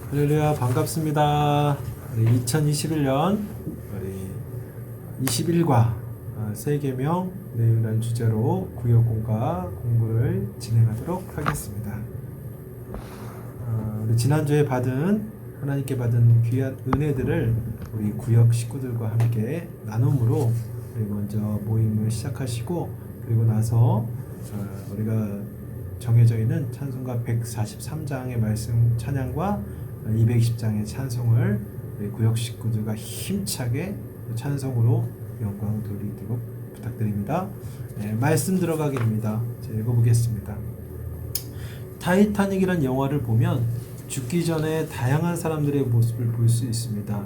할렐루야, 반갑습니다. 우리 2021년 우리 21과 세계명 내용이라는 주제로 구역공과 공부를 진행하도록 하겠습니다. 우리 지난주에 하나님께 받은 귀한 은혜들을 우리 구역 식구들과 함께 나눔으로 우리 먼저 모임을 시작하시고, 그리고 나서 우리가 정해져 있는 찬송가 143장의 말씀 찬양과 220장의 찬송을 우리 구역 식구들과 힘차게 찬송으로 영광 돌리도록 부탁드립니다. 말씀 들어가기입니다. 제가 읽어보겠습니다. 타이타닉이라는 영화를 보면 죽기 전에 다양한 사람들의 모습을 볼 수 있습니다.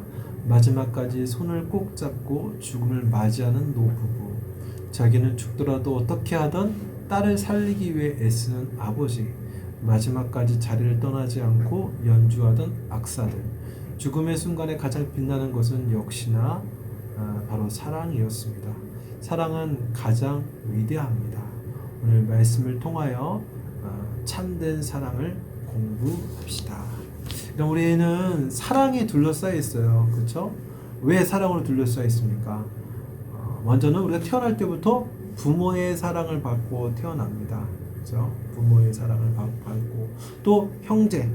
마지막까지 손을 꼭 잡고 죽음을 맞이하는 노부부, 자기는 죽더라도 어떻게 하든 딸을 살리기 위해 애쓰는 아버지, 마지막까지 자리를 떠나지 않고 연주하던 악사들, 죽음의 순간에 가장 빛나는 것은 역시나 바로 사랑이었습니다. 사랑은 가장 위대합니다. 오늘 말씀을 통하여 참된 사랑을 공부합시다. 우리는 사랑에 둘러싸여 있어요. 그렇죠? 왜 사랑으로 둘러싸여 있습니까? 먼저는 우리가 태어날 때부터 부모의 사랑을 받고 태어납니다. 그렇죠? 부모의 사랑을 받고, 또 형제,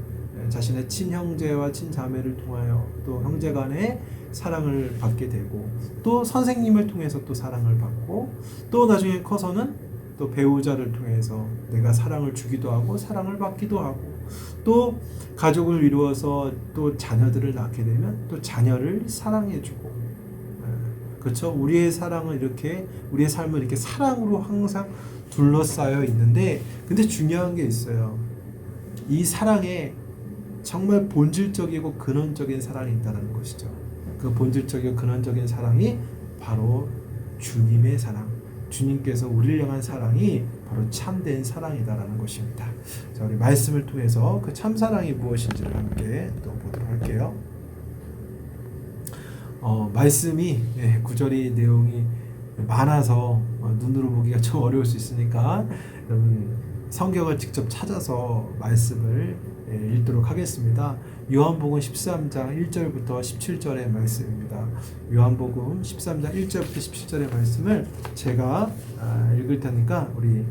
자신의 친형제와 친자매를 통하여 또 형제 간의 사랑을 받게 되고, 또 선생님을 통해서 또 사랑을 받고, 또 나중에 커서는 또 배우자를 통해서 내가 사랑을 주기도 하고 사랑을 받기도 하고, 또 가족을 이루어서 또 자녀들을 낳게 되면 또 자녀를 사랑해주고, 그렇죠? 우리의 사랑은 이렇게, 우리의 삶은 이렇게 사랑으로 항상 둘러싸여 있는데, 근데 중요한 게 있어요. 이 사랑에 정말 본질적이고 근원적인 사랑이 있다는 것이죠. 그 본질적이고 근원적인 사랑이 바로 주님의 사랑, 주님께서 우리를 향한 사랑이 바로 참된 사랑이다라는 것입니다. 자, 우리 말씀을 통해서 그 참사랑이 무엇인지를 함께 또 보도록 할게요. 말씀이 구절이 내용이 많아서 눈으로 보기가 좀 어려울 수 있으니까 여러분 성경을 직접 찾아서 말씀을 읽도록 하겠습니다. 요한복음 13장 1절부터 17절의 말씀입니다. 요한복음 13장 1절부터 17절의 말씀을 제가 읽을 테니까 우리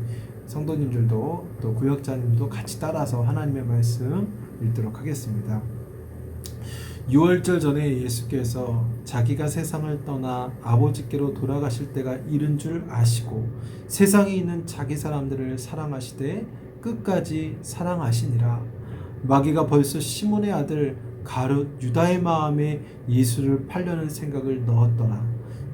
성도님들도 또 구역자님도 같이 따라서 하나님의 말씀 읽도록 하겠습니다. 6월절 전에 예수께서 자기가 세상을 떠나 아버지께로 돌아가실 때가 이른 줄 아시고 세상에 있는 자기 사람들을 사랑하시되 끝까지 사랑하시니라. 마귀가 벌써 시몬의 아들 가룟 유다의 마음에 예수를 팔려는 생각을 넣었더라.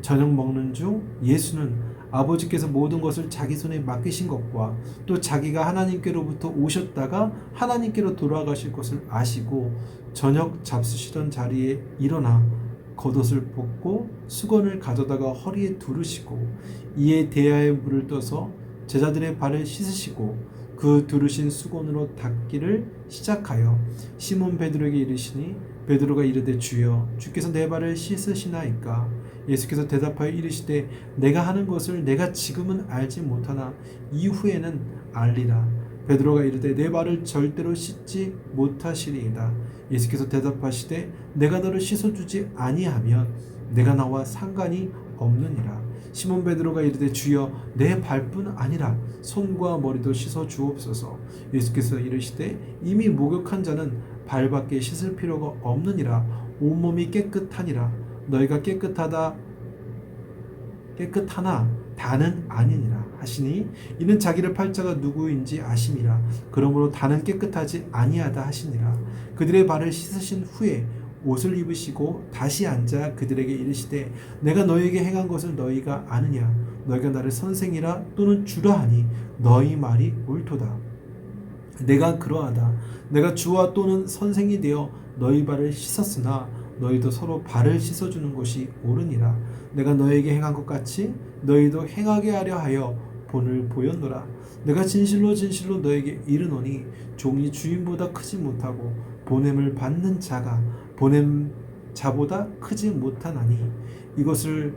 저녁 먹는 중 예수는 아버지께서 모든 것을 자기 손에 맡기신 것과 또 자기가 하나님께로부터 오셨다가 하나님께로 돌아가실 것을 아시고 저녁 잡수시던 자리에 일어나 겉옷을 벗고 수건을 가져다가 허리에 두르시고 이에 대야에 물을 떠서 제자들의 발을 씻으시고 그 두르신 수건으로 닦기를 시작하여 시몬 베드로에게 이르시니 베드로가 이르되 주여 주께서 내 발을 씻으시나이까. 예수께서 대답하여 이르시되 내가 하는 것을 내가 지금은 알지 못하나 이후에는 알리라. 베드로가 이르되 내 발을 절대로 씻지 못하시리이다. 예수께서 대답하시되 내가 너를 씻어주지 아니하면 내가 나와 상관이 없느니라. 시몬 베드로가 이르되 주여 내 발뿐 아니라 손과 머리도 씻어 주옵소서. 예수께서 이르시되 이미 목욕한 자는 발밖에 씻을 필요가 없느니라. 온몸이 깨끗하니라. 너희가 깨끗하나 다는 아니니라 하시니 이는 자기를 팔 자가 누구인지 아심이라. 그러므로 다는 깨끗하지 아니하다 하시니라. 그들의 발을 씻으신 후에 옷을 입으시고 다시 앉아 그들에게 이르시되 내가 너희에게 행한 것을 너희가 아느냐. 너희가 나를 선생이라 또는 주라 하니 너희 말이 옳도다. 내가 그러하다. 내가 주와 또는 선생이 되어 너희 발을 씻었으나 너희도 서로 발을 씻어주는 것이 옳으니라. 내가 너희에게 행한 것 같이 너희도 행하게 하려 하여 본을 보였노라. 내가 진실로 진실로 너희에게 이르노니 종이 주인보다 크지 못하고 보냄을 받는 자가 보냄 자보다 크지 못하나니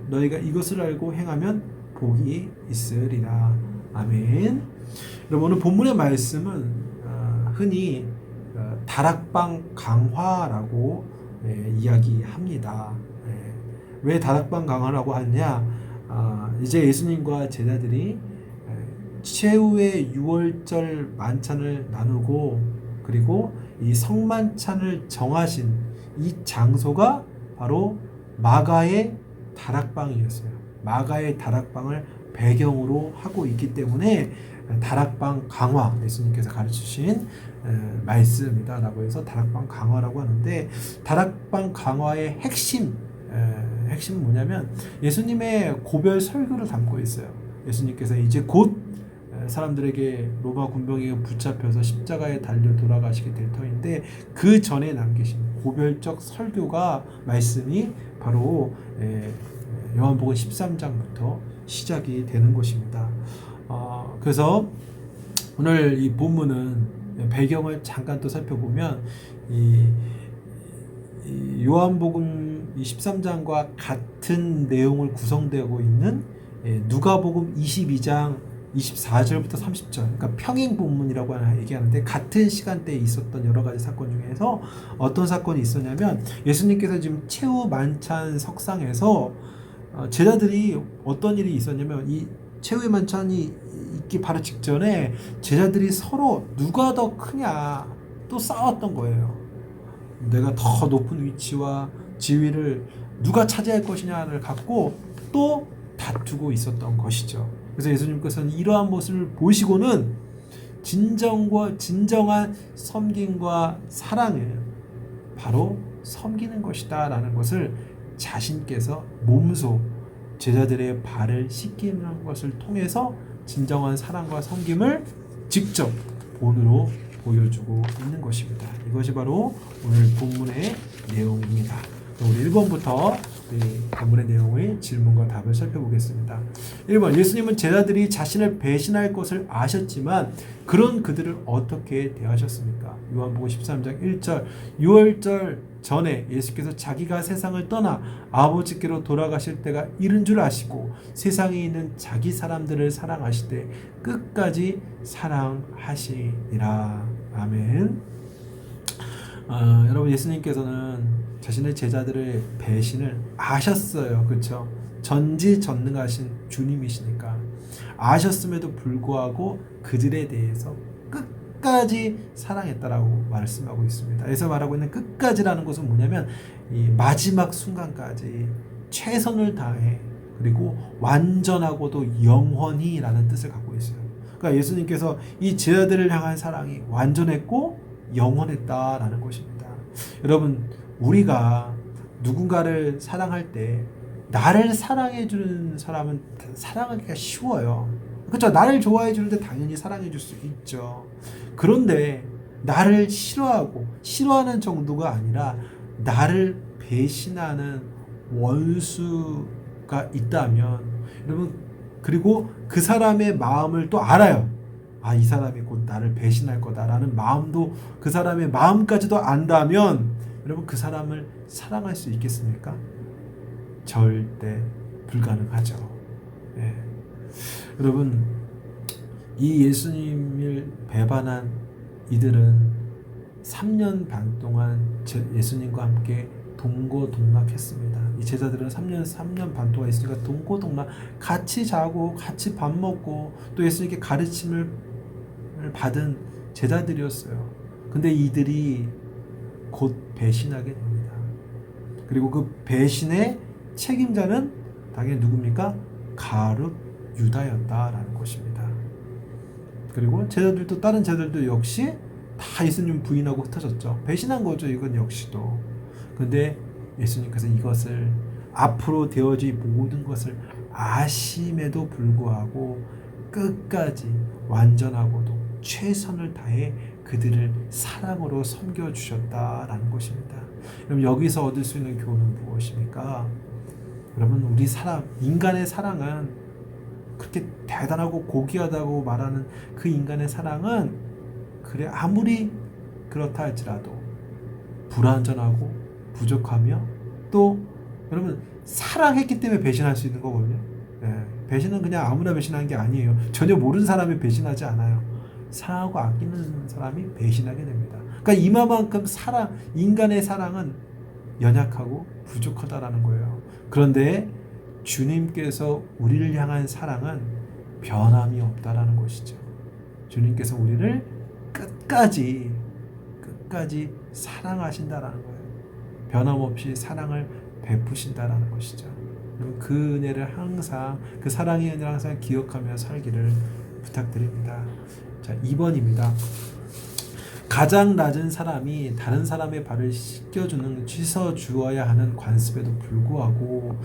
너희가 이것을 알고 행하면 복이 있으리라. 아멘. 여러분 오늘 본문의 말씀은 흔히 다락방 강화라고 이야기합니다. 왜 다락방 강화라고 하느냐? 이제 예수님과 제자들이 최후의 유월절 만찬을 나누고 그리고 이 성만찬을 정하신 이 장소가 바로 마가의 다락방이었어요. 마가의 다락방을 배경으로 하고 있기 때문에 다락방 강화, 예수님께서 가르치신 말씀이다라고 해서 다락방 강화라고 하는데, 다락방 강화의 핵심은 뭐냐면 예수님의 고별 설교를 담고 있어요. 예수님께서 이제 곧 사람들에게 로마 군병에게 붙잡혀서 십자가에 달려 돌아가시게 될 터인데, 그 전에 남기신 고별적 설교가 말씀이 바로 요한복음 13장부터 시작이 되는 것입니다. 그래서 오늘 이 본문은 배경을 잠깐 또 살펴보면 이 요한복음 13장과 같은 내용을 구성되고 있는 누가복음 22장 24절부터 30절, 그러니까 평행 본문이라고 얘기하는데, 같은 시간대에 있었던 여러 가지 사건 중에서 어떤 사건이 있었냐면, 예수님께서 지금 최후 만찬 석상에서 제자들이 어떤 일이 있었냐면, 이 최후의 만찬이 있기 바로 직전에 제자들이 서로 누가 더 크냐 또 싸웠던 거예요. 내가 더 높은 위치와 지위를 누가 차지할 것이냐를 갖고 또 다투고 있었던 것이죠. 그래서 예수님께서는 이러한 모습을 보시고는 진정한 섬김과 사랑을 바로 섬기는 것이다 라는 것을 자신께서 몸소 제자들의 발을 씻기는 것을 통해서 진정한 사랑과 섬김을 직접 본으로 보여주고 있는 것입니다. 이것이 바로 오늘 본문의 내용입니다. 우리 1번부터 본문의 내용의 질문과 답을 살펴보겠습니다. 1번, 예수님은 제자들이 자신을 배신할 것을 아셨지만 그런 그들을 어떻게 대하셨습니까? 요한복음 13장 1절, 유월절 전에 예수께서 자기가 세상을 떠나 아버지께로 돌아가실 때가 이른 줄 아시고 세상에 있는 자기 사람들을 사랑하시되 끝까지 사랑하시니라. 아멘. 여러분, 예수님께서는 자신의 제자들의 배신을 아셨어요. 그렇죠? 전지전능하신 주님이시니까 아셨음에도 불구하고 그들에 대해서 끝까지 사랑했다라고 말씀하고 있습니다. 여기서 말하고 있는 끝까지라는 것은 뭐냐면 이 마지막 순간까지 최선을 다해, 그리고 완전하고도 영원히라는 뜻을 갖고 있어요. 그러니까 예수님께서 이 제자들을 향한 사랑이 완전했고 영원했다라는 것입니다. 여러분, 우리가 누군가를 사랑할 때 나를 사랑해 주는 사람은 사랑하기가 쉬워요. 그렇죠? 나를 좋아해 주는데 당연히 사랑해 줄 수 있죠. 그런데 나를 싫어하는 정도가 아니라 나를 배신하는 원수가 있다면, 여러분, 그리고 그 사람의 마음을 또 알아요. 이 사람이 곧 나를 배신할 거다라는 마음도, 그 사람의 마음까지도 안다면 여러분, 그 사람을 사랑할 수 있겠습니까? 절대 불가능하죠. 네. 여러분, 이 예수님을 배반한 이들은 3년 반 동안 예수님과 함께 동고동락했습니다. 이 제자들은 3년 반 동안 예수님과 동고동락, 같이 자고 같이 밥 먹고 또 예수님께 가르침을 받은 제자들이었어요. 근데 이들이 곧 배신하게 됩니다. 그리고 그 배신의 책임자는 당연히 누굽니까? 가룟 유다였다라는 것입니다. 그리고 제자들도, 다른 제자들도 역시 다 예수님 부인하고 흩어졌죠. 배신한 거죠. 이건 역시도. 근데 예수님께서 이것을, 앞으로 되어질 모든 것을 아심에도 불구하고 끝까지 완전하고도 최선을 다해 그들을 사랑으로 섬겨주셨다라는 것입니다. 그럼 여기서 얻을 수 있는 교훈은 무엇입니까? 여러분, 우리 인간의 사랑은, 그렇게 대단하고 고귀하다고 말하는 그 인간의 사랑은, 그래 아무리 그렇다 할지라도 불완전하고 부족하며, 또 여러분, 사랑했기 때문에 배신할 수 있는 거거든요. 배신은 그냥 아무나 배신하는 게 아니에요. 전혀 모르는 사람이 배신하지 않아요. 사랑하고 아끼는 사람이 배신하게 됩니다. 그러니까 이마만큼 인간의 사랑은 연약하고 부족하다라는 거예요. 그런데 주님께서 우리를 향한 사랑은 변함이 없다라는 것이죠. 주님께서 우리를 끝까지 사랑하신다라는 거예요. 변함없이 사랑을 베푸신다라는 것이죠. 그 은혜를 항상, 그 사랑의 은혜를 항상 기억하며 살기를 부탁드립니다. 자, 2번입니다. 가장 낮은 사람이 다른 사람의 발을 씻어주어야 하는 관습에도 불구하고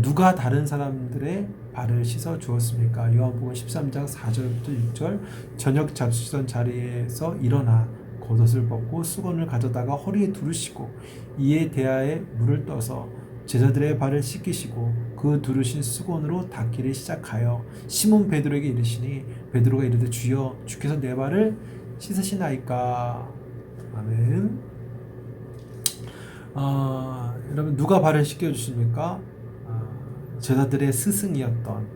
누가 다른 사람들의 발을 씻어주었습니까? 요한복음 13장 4절부터 6절. 저녁 잡수시던 자리에서 일어나 겉옷을 벗고 수건을 가져다가 허리에 두르시고 이에 대하에 물을 떠서 제자들의 발을 씻기시고 그 두르신 수건으로 닦기를 시작하여 시몬 베드로에게 이르시니 베드로가 이르되 주여 주께서 내 발을 씻으시나이까. 아멘. 여러분 누가 발을 씻겨주십니까? 제자들의 스승이었던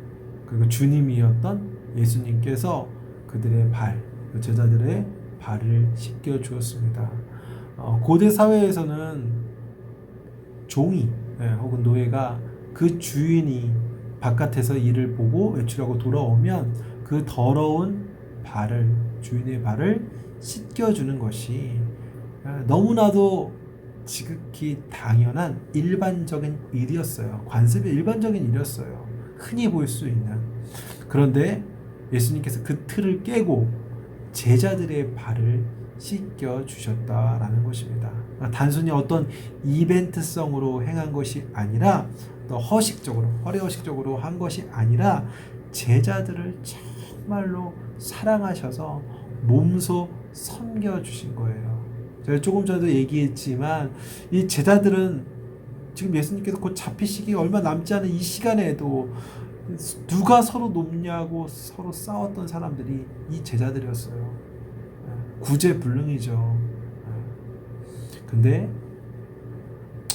그리고 주님이었던 예수님께서 그들의 제자들의 발을 씻겨주었습니다. 고대 사회에서는 종이 혹은 노예가 그 주인이 바깥에서 일을 보고 외출하고 돌아오면 그 더러운 주인의 발을 씻겨주는 것이 너무나도 지극히 당연한 일반적인 일이었어요. 관습의 일반적인 일이었어요. 흔히 볼 수 있는. 그런데 예수님께서 그 틀을 깨고 제자들의 발을 씻겨주셨다라는 것입니다. 단순히 어떤 이벤트성으로 행한 것이 아니라 또 허례허식적으로 한 것이 아니라 제자들을 정말로 사랑하셔서 몸소 섬겨주신 거예요. 제가 조금 전에도 얘기했지만 이 제자들은 지금 예수님께서 곧 잡히시기 얼마 남지 않은 이 시간에도 누가 서로 높냐고 서로 싸웠던 사람들이 이 제자들이었어요. 구제불능이죠. 근데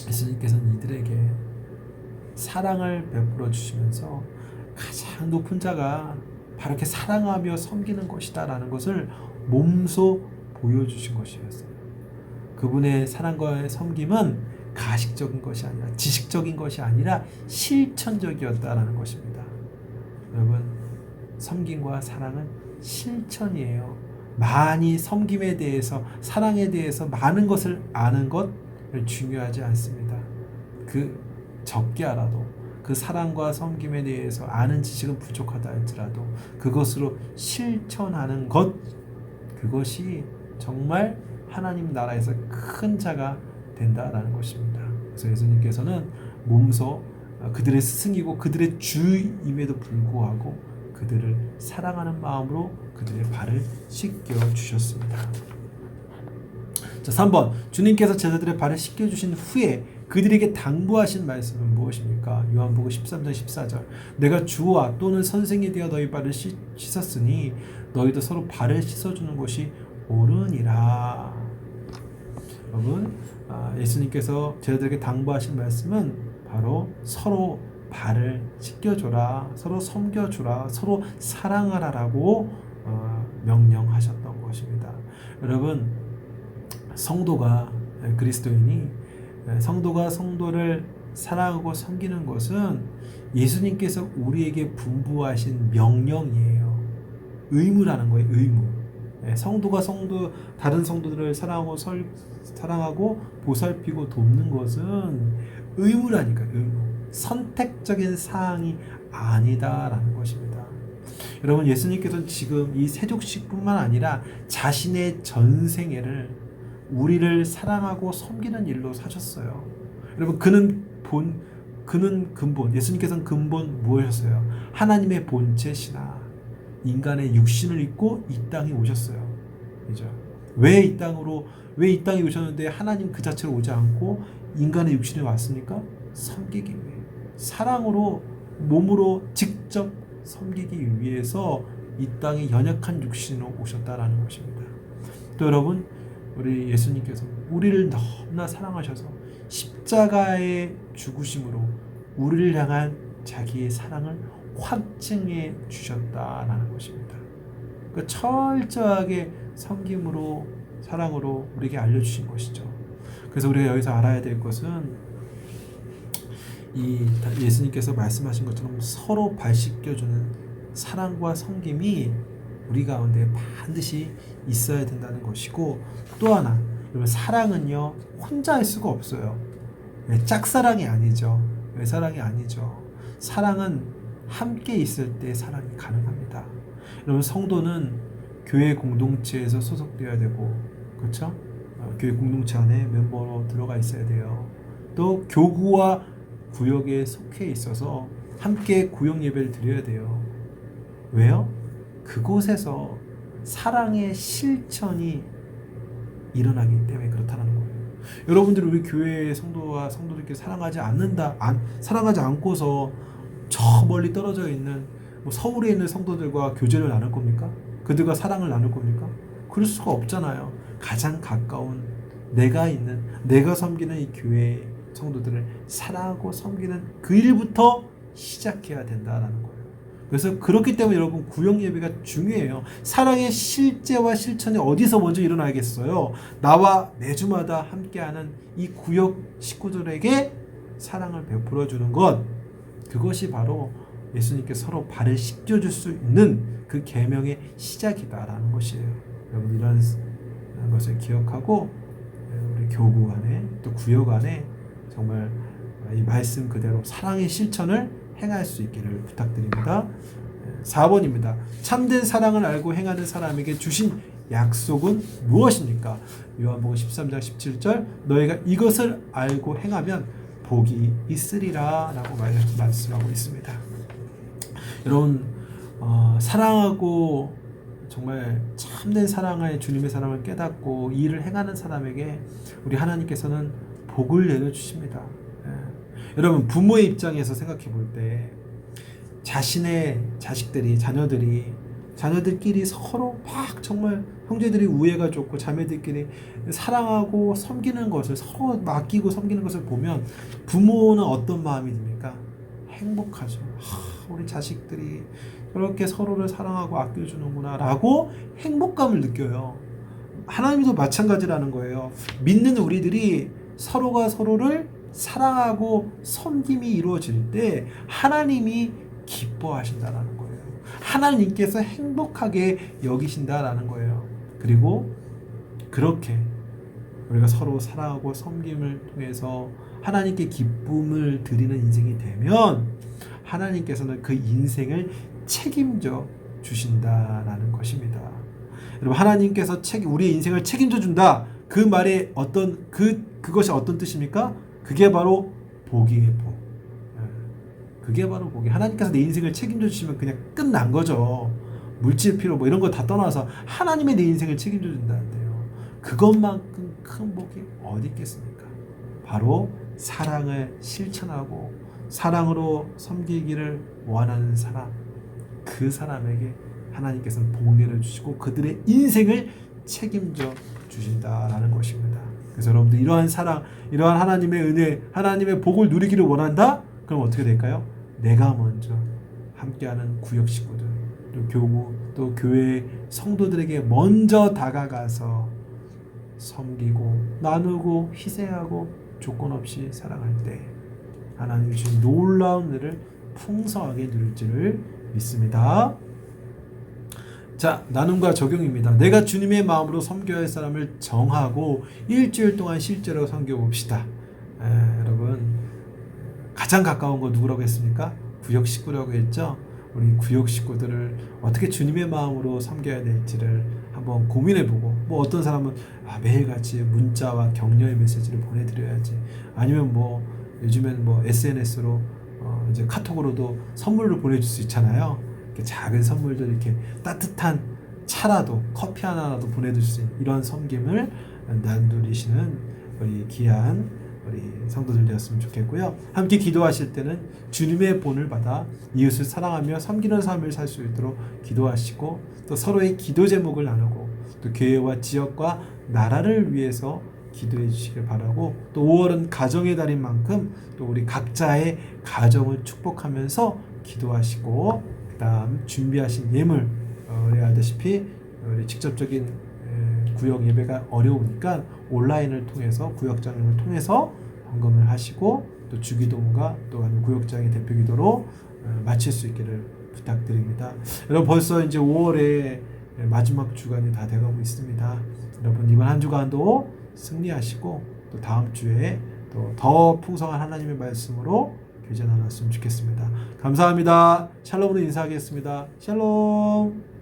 예수님께서는 이들에게 사랑을 베풀어 주시면서 가장 높은 자가 바로 이렇게 사랑하며 섬기는 것이다 라는 것을 몸소 보여주신 것이었어요. 그분의 사랑과의 섬김은 가식적인 것이 아니라 지식적인 것이 아니라 실천적이었다라는 것입니다. 여러분, 섬김과 사랑은 실천이에요. 많이 섬김에 대해서, 사랑에 대해서 많은 것을 아는 것 중요하지 않습니다. 적게 알아도 그 사랑과 섬김에 대해서 아는 지식은 부족하다 할지라도 그것으로 실천하는 것, 그것이 정말 하나님 나라에서 큰 자가 된다라는 것입니다. 그래서 예수님께서는 몸소 그들의 스승이고 그들의 주임에도 불구하고 그들을 사랑하는 마음으로 그들의 발을 씻겨 주셨습니다. 자, 3번. 주님께서 제자들의 발을 씻겨 주신 후에 그들에게 당부하신 말씀은 무엇입니까? 요한복음 13장 14절. 내가 주와 또는 선생이 되어 너희 발을 씻었으니 너희도 서로 발을 씻어주는 것이 옳으니라. 여러분, 예수님께서 제자들에게 당부하신 말씀은 바로 서로 발을 씻겨줘라, 서로 섬겨주라, 서로 사랑하라라고 명령하셨던 것입니다. 여러분, 성도가 성도를 사랑하고 섬기는 것은 예수님께서 우리에게 분부하신 명령이에요. 의무라는 거예요. 의무. 성도가 다른 성도들을 사랑하고 보살피고 돕는 것은 의무라니까요. 의무. 선택적인 사항이 아니다라는 것입니다. 여러분, 예수님께서는 지금 이 세족식뿐만 아니라 자신의 전생애를 우리를 사랑하고 섬기는 일로 사셨어요. 여러분, 그는 근본, 예수님께서는 근본 무엇이었어요? 하나님의 본체시나 인간의 육신을 입고 이 땅에 오셨어요. 그죠? 왜 이 땅에 오셨는데 하나님 그 자체로 오지 않고 인간의 육신에 왔습니까? 섬기기 위해. 사랑으로, 몸으로 직접 섬기기 위해서 이 땅에 연약한 육신으로 오셨다라는 것입니다. 또 여러분, 우리 예수님께서 우리를 너무나 사랑하셔서 십자가의 죽으심으로 우리를 향한 자기의 사랑을 확증해 주셨다라는 것입니다. 그 철저하게 섬김으로 사랑으로 우리에게 알려주신 것이죠. 그래서 우리가 여기서 알아야 될 것은 이 예수님께서 말씀하신 것처럼 서로 발 씻겨주는 사랑과 섬김이 우리 가운데 반드시 있어야 된다는 것이고, 또 하나, 여러분, 사랑은요 혼자 할 수가 없어요. 짝사랑이 아니죠. 외사랑이 아니죠. 사랑은 함께 있을 때 사랑이 가능합니다. 여러분, 성도는 교회 공동체에서 소속되어야 되고, 그렇죠? 교회 공동체 안에 멤버로 들어가 있어야 돼요. 또 교구와 구역에 속해 있어서 함께 구역 예배를 드려야 돼요. 왜요? 그곳에서 사랑의 실천이 일어나기 때문에 그렇다는 거예요. 여러분들이 우리 교회의 성도와 성도들끼리 사랑하지 않고서 저 멀리 떨어져 있는 서울에 있는 성도들과 교제를 나눌 겁니까? 그들과 사랑을 나눌 겁니까? 그럴 수가 없잖아요. 가장 가까운 내가 섬기는 이 교회의 성도들을 사랑하고 섬기는 그 일부터 시작해야 된다라는 거예요. 그래서 그렇기 때문에 여러분, 구역 예배가 중요해요. 사랑의 실제와 실천이 어디서 먼저 일어나겠어요? 나와 매주마다 함께하는 이 구역 식구들에게 사랑을 베풀어 주는 것, 그것이 바로 예수님께서 서로 발을 씻겨줄 수 있는 그 계명의 시작이다라는 것이에요. 여러분, 이런 것을 기억하고 우리 교구 안에 또 구역 안에 정말 이 말씀 그대로 사랑의 실천을 행할 수 있기를 부탁드립니다. 4번입니다. 참된 사랑을 알고 행하는 사람에게 주신 약속은 무엇입니까? 요한복음 13장 17절, 너희가 이것을 알고 행하면 복이 있으리라 라고 말씀하고 있습니다. 여러분, 사랑하고 정말 참된 사랑의 주님의 사랑을 깨닫고 이 일을 행하는 사람에게 우리 하나님께서는 복을 내려주십니다. 여러분, 부모의 입장에서 생각해 볼 때 자신의 자녀들끼리 서로 막 정말 형제들이 우애가 좋고 자매들끼리 사랑하고 섬기는 것을 서로 맡기고 섬기는 것을 보면 부모는 어떤 마음이 듭니까? 행복하죠. 우리 자식들이 그렇게 서로를 사랑하고 아껴주는구나 라고 행복감을 느껴요. 하나님도 마찬가지라는 거예요. 믿는 우리들이 서로가 서로를 사랑하고 섬김이 이루어질 때 하나님이 기뻐하신다라는 거예요. 하나님께서 행복하게 여기신다라는 거예요. 그리고 그렇게 우리가 서로 사랑하고 섬김을 통해서 하나님께 기쁨을 드리는 인생이 되면 하나님께서는 그 인생을 책임져 주신다라는 것입니다. 여러분, 하나님께서 우리의 인생을 책임져 준다. 그 말에 그것이 어떤 뜻입니까? 그게 바로 복이에요. 복. 그게 바로 복이. 하나님께서 내 인생을 책임져 주시면 그냥 끝난 거죠. 물질 필요 이런 거 다 떠나서 하나님의 내 인생을 책임져 준다는데요. 그것만큼 큰 복이 어디 있겠습니까? 바로 사랑을 실천하고 사랑으로 섬기기를 원하는 사람, 그 사람에게 하나님께서는 복 내려주시고 그들의 인생을 책임져 주신다라는 것입니다. 그래서 여러분들, 이러한 사랑, 이러한 하나님의 은혜, 하나님의 복을 누리기를 원한다? 그럼 어떻게 될까요? 내가 먼저 함께하는 구역 식구들, 또 교구, 또 교회 성도들에게 먼저 다가가서 섬기고 나누고 희생하고 조건 없이 사랑할 때 하나님이 주신 놀라운 은혜를 풍성하게 누릴지를 믿습니다. 자, 나눔과 적용입니다. 내가 주님의 마음으로 섬겨야 할 사람을 정하고 일주일 동안 실제로 섬겨봅시다. 여러분, 가장 가까운 거 누구라고 했습니까? 구역 식구라고 했죠? 우리 구역 식구들을 어떻게 주님의 마음으로 섬겨야 될지를 한번 고민해보고, 어떤 사람은 매일같이 문자와 격려의 메시지를 보내드려야지, 아니면 요즘엔 SNS로 이제 카톡으로도 선물을 보내줄 수 있잖아요. 이렇게 작은 선물들, 이렇게 따뜻한 차라도 커피 하나라도 보내줄 수 있는 이런 섬김을 나누시는 우리 귀한 우리 성도들 되었으면 좋겠고요. 함께 기도하실 때는 주님의 본을 받아 이웃을 사랑하며 섬기는 삶을 살 수 있도록 기도하시고, 또 서로의 기도 제목을 나누고, 또 교회와 지역과 나라를 위해서 기도해 주시길 바라고, 또 5월은 가정의 달인 만큼 또 우리 각자의 가정을 축복하면서 기도하시고, 그 다음 준비하신 예물 우리 알다시피 우리 직접적인 구역 예배가 어려우니까 온라인을 통해서 구역장을 통해서 헌금을 하시고 또 주기도문과 또 구역장의 대표기도로 마칠 수 있기를 부탁드립니다. 여러분 벌써 이제 5월에 마지막 주간이 다 돼가고 있습니다. 여러분 이번 한 주간도 승리하시고 또 다음 주에 또 더 풍성한 하나님의 말씀으로 교제 나눴으면 좋겠습니다. 감사합니다. 샬롬으로 인사하겠습니다. 샬롬.